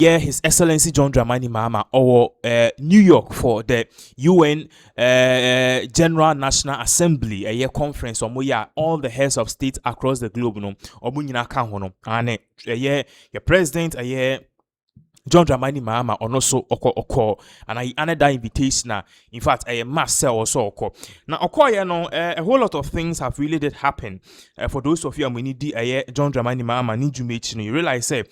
Yeah, His Excellency John Dramani Mahama or New York for the UN General National Assembly a year conference or all the heads of states across the globe no nyina ka ho no ane your president a year John Dramani Mahama or no so oko and I another invitation in fact a mass sell also oko now a whole lot of things have really did happen for those of you who need John Dramani Mahama need you make you realize say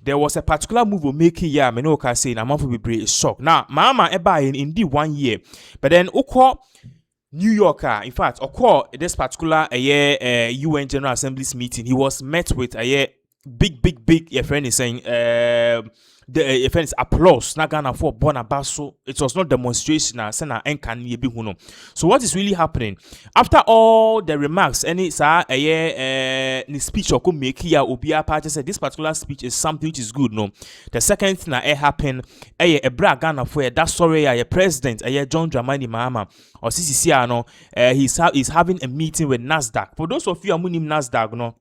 there was a particular move we making here. I know can say na man for be great shock. Now, Mahama eba in indeed 1 year, but then Oko New Yorker, in fact, Oko this particular UN General Assembly's meeting, he was met with a big. Your friend is saying the friends applause. Na Ghana for Bonabaso. It was not demonstration. So what is really happening after all the remarks? Any ni speech or could make here Obia party said this particular speech is something which is good. No, the second thing that happened a bra Ghana for that sorry a president John Dramani Mahama or CCC no he's having a meeting with NASDAQ. For those of you who know NASDAQ no.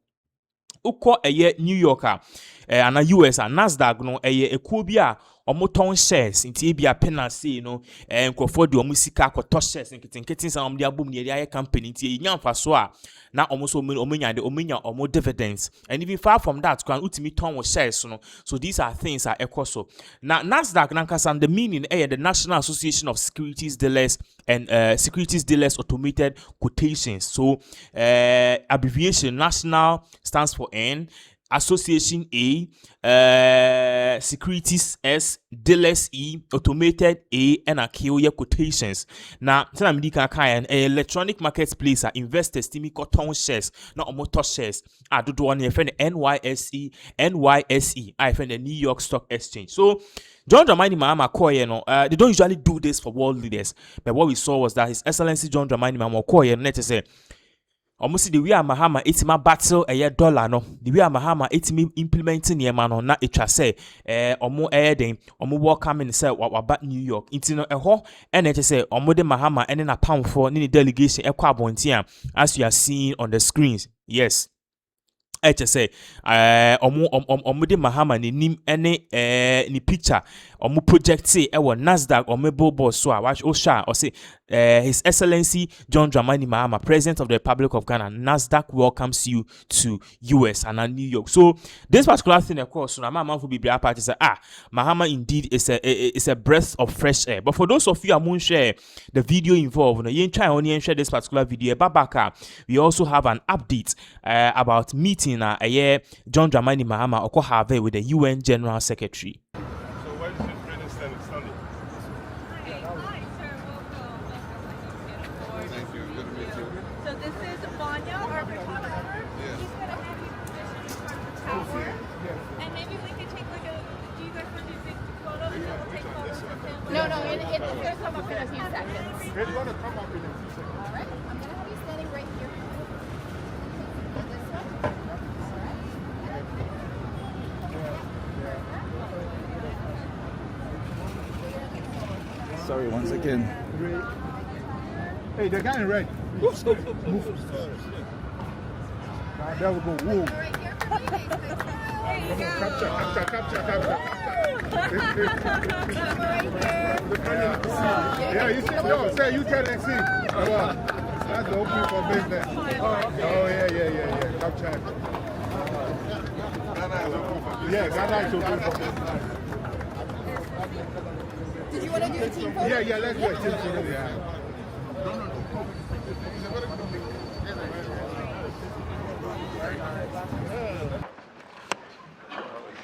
Uko New Yorker and a US and NASDAQ no ekobia omoton shares inti bia Pinaxtv no nkofo de omusika akoto shares nketin san omde abom ne area company inti nyamfa so a na omenya dividends and even far from that can utimi ton wo shares no so these are things are ekoso na NASDAQ nankasa the meaning the National Association of Securities Dealers and Securities Dealers Automated Quotations. So abbreviation national stands for N, Association A, Securities S, Dealers E, Automated A, and a Kyoya Quotations. Now, an electronic marketplace investors timi cotton shares, not motor shares. I do one here friend NYSE, I find the New York Stock Exchange. So John Dramani Mahama they don't usually do this for world leaders, but what we saw was that His Excellency John Dramani Mahama let's say almost the way Mahama itima battle dollar no the way Mahama itimi implementing yema no na etwa say omo den omo welcome say waba New York intino eho and it say omo de Mahama and na pound for ni delegation ekwa abontia as you are seeing on the screens. Yes, say omo de Mahama ni nim ene ni picture omo project say NASDAQ omo billboard so watch osha or say His Excellency John Dramani Mahama, President of the Republic of Ghana, NASDAQ welcomes you to US and New York. So this particular thing, of course, so Mahama will be party say Mahama indeed is a breath of fresh air. But for those of you who won't share the video involved, you try only and share this particular video. Babaka, we also have an update about meeting John Dramani Mahama Okohave with the UN General Secretary. No, it's going to come up in a few seconds. It's going to come up in a few seconds. All right, I'm going to have you standing right here. This one. All right. Sorry, once again. Hey, the guy in red. Move. There we go. Whoa. Right here for me. There you go. Capture. Yeah, you see, say you tell and see. That's the opening for business. Oh, yeah. Capture. Yeah, Ghana is open for business. Did you want to do a team photo? Yeah, let's do a team photo. Yeah.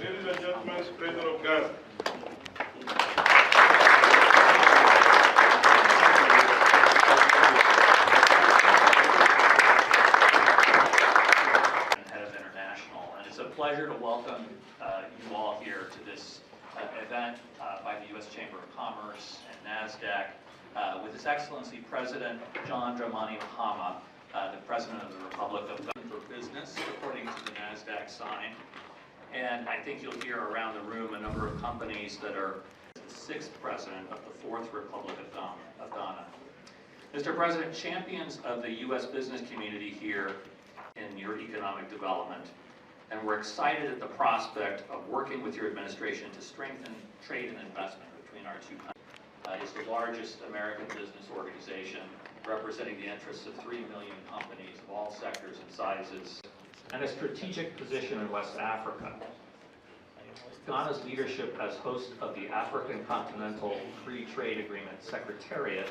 Ladies and gentlemen, President of Ghana. Head of International, and it's a pleasure to welcome you all here to this event by the U.S. Chamber of Commerce and NASDAQ with His Excellency President John Dramani Mahama, the President of the Republic of Ghana for Business, according to the NASDAQ sign. And I think you'll hear around the room a number of companies that are the 6th President of the 4th Republic of Ghana. Mr. President, champions of the U.S. business community here in your economic development and we're excited at the prospect of working with your administration to strengthen trade and investment between our two countries. It's the largest American business organization representing the interests of 3 million companies of all sectors and sizes, and a strategic position in West Africa. Ghana's leadership as host of the African Continental Free Trade Agreement Secretariat.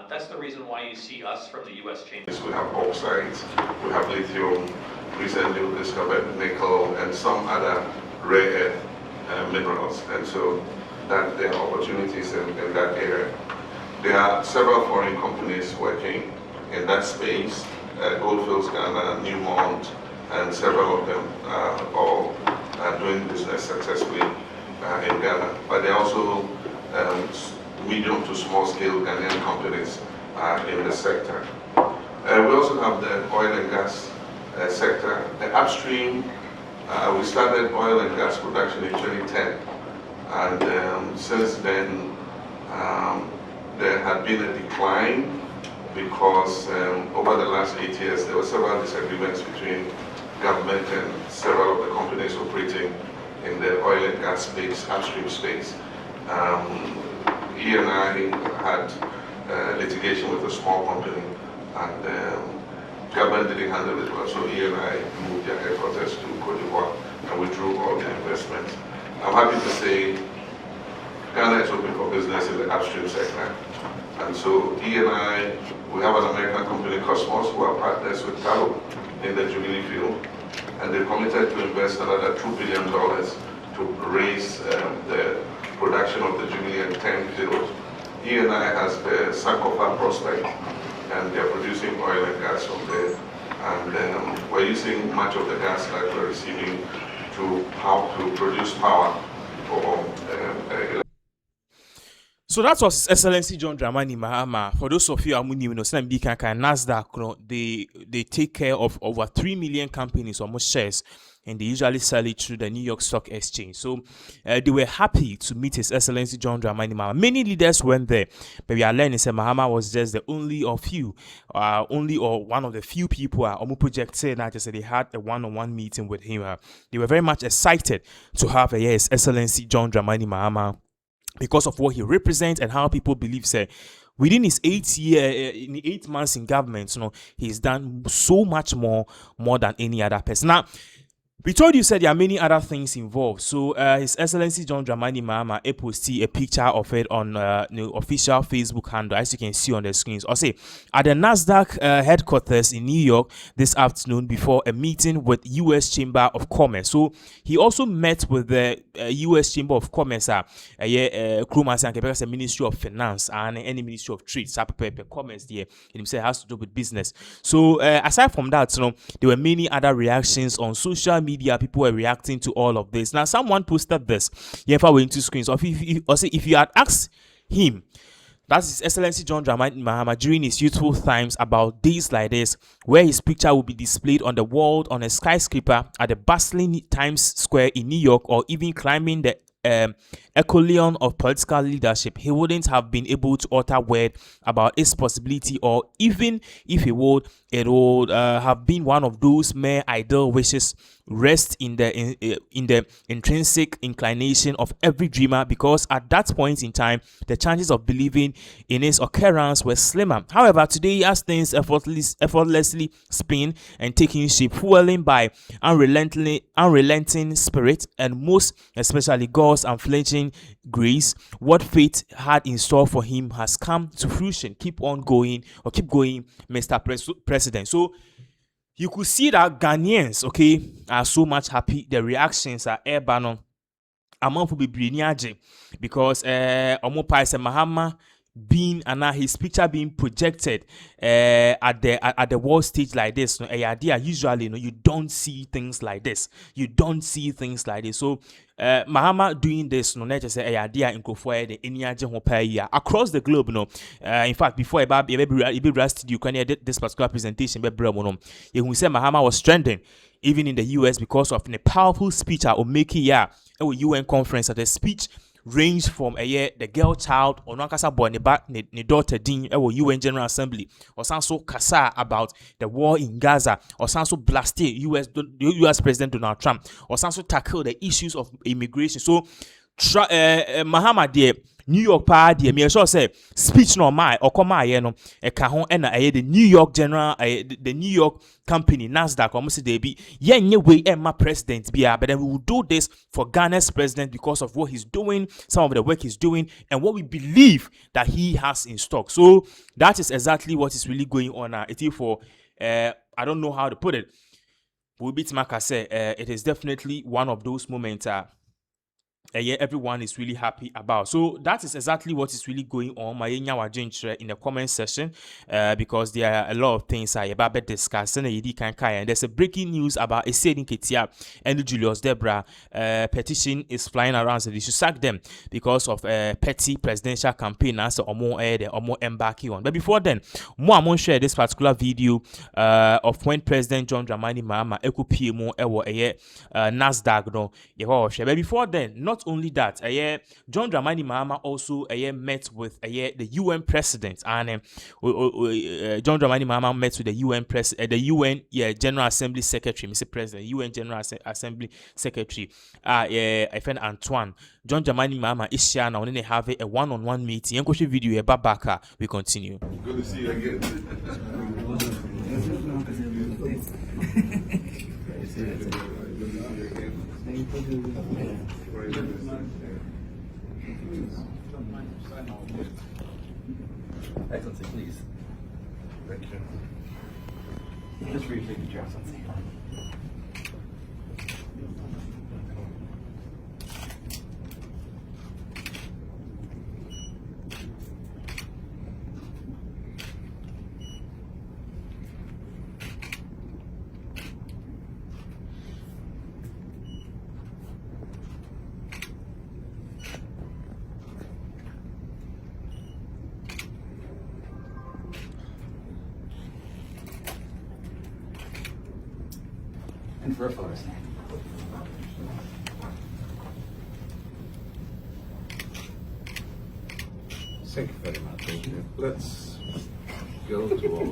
That's the reason why you see us from the U.S. Chamber. We have bauxite, we have lithium, recently we discovered nickel and some other rare earth minerals, and so that there are opportunities in that area. There are several foreign companies working in that space, Goldfields Ghana, Newmont, and several of them all doing business successfully in Ghana. But there are also medium to small scale Ghanaian companies in the sector. We also have the oil and gas sector. The upstream, we started oil and gas production in 2010. And since then, there had been a decline because over the last 8 years, there were several disagreements between government and several of the companies operating in the oil and gas space, upstream space. He and I had litigation with a small company, and government didn't handle it well, so he and I moved their headquarters to Cote d'Ivoire and withdrew all the investments. I'm happy to say Ghana is open for business in the upstream sector. And so he and I, we have an American company, Cosmos, who are partners with Gallo in the Jubilee field. And they committed to invest another $2 billion to raise the production of the Jubilee and 10 field. He and I has the Sankofa prospect, and they're producing oil and gas from there. And we're using much of the gas that we're receiving to produce power for So that was His Excellency John Dramani Mahama. For those of you who know, NASDAQ, they take care of over 3 million companies, almost shares, and they usually sell it through the New York Stock Exchange. So they were happy to meet His Excellency John Dramani Mahama. Many leaders went there, but we are learning that Mahama was just the only one of the few people who projected that just they had a one-on-one meeting with him. They were very much excited to have His Excellency John Dramani Mahama, because of what he represents and how people believe within his 8 months in government, he's done so much more than any other person. Now, we told you there are many other things involved. So His Excellency John Dramani Mahama posted a picture of it on the official Facebook handle, as you can see on the screens. Or say at the NASDAQ headquarters in New York this afternoon before a meeting with U.S. Chamber of Commerce. So he also met with the U.S. Chamber of Commerce, Ministry of Finance and any Ministry of Trade. Commerce there, and himself has to do with business. So aside from that, there were many other reactions on social media. People were reacting to all of this. Now, someone posted this. If I went to screens, or if you had asked him, that's His Excellency John Dramani Mahama, during his youthful times about days like this, where his picture will be displayed on the wall on a skyscraper at the bustling Times Square in New York, or even climbing the echelon of political leadership, he wouldn't have been able to utter word about its possibility, or even if he would, it would have been one of those mere idle wishes rest in the intrinsic inclination of every dreamer, because at that point in time the chances of believing in its occurrence were slimmer. However, today, as things effortlessly spin and taking shape, fueling by unrelenting spirit and most especially God's unflinching grace, what fate had in store for him has come to fruition. Keep going, Mr. President. So you could see that Ghanaians, are so much happy. The reactions are airborne. Among people be because Mahama being and his picture being projected at the world stage like this. Usually, you don't see things like this. So Mahama doing this, not just say idea in the any across the globe. In fact, before you can this particular presentation, you say Mahama was trending even in the US because of a powerful speech or making UN conference. At the speech range from the girl child or no kasa boy ne daughter din UN General Assembly or so kasa about the war in Gaza or so blast US President Donald Trump or so tackle the issues of immigration. So Mahama there New York pa there me sure say speech no my or come my no e ka ho na the New York General the New York company NASDAQ almost they be yenye way my president be but then we will do this for Ghana's president because of what he's doing, some of the work he's doing and what we believe that he has in stock. So that is exactly what is really going on now. It is for I don't know how to put it. We beat Maka say it is definitely one of those moments everyone is really happy about. So that is exactly what is really going on. My in the comment section because there are a lot of things I about discussing. And there's a breaking news about a saying Ketia and Julius Debra petition is flying around, so they should sack them because of petty presidential campaign as more embarking on. But before then, more I'm share this particular video of when President John Dramani Mahama PMO NASDAQ no. But before then, not only that, John Dramani Mahama also met with the UN president, and John Dramani Mahama met with the UN General Assembly Secretary, Mr. President, UN General Assembly Secretary, I friend Antoine. John Dramani Mahama is here now. They have a one-on-one meeting. And video back. We continue. Good to see you again. Excellency, please. Thank you. Just for your signature, Excellency. And for a photo stand. Thank you very much. Thank you. Let's go to our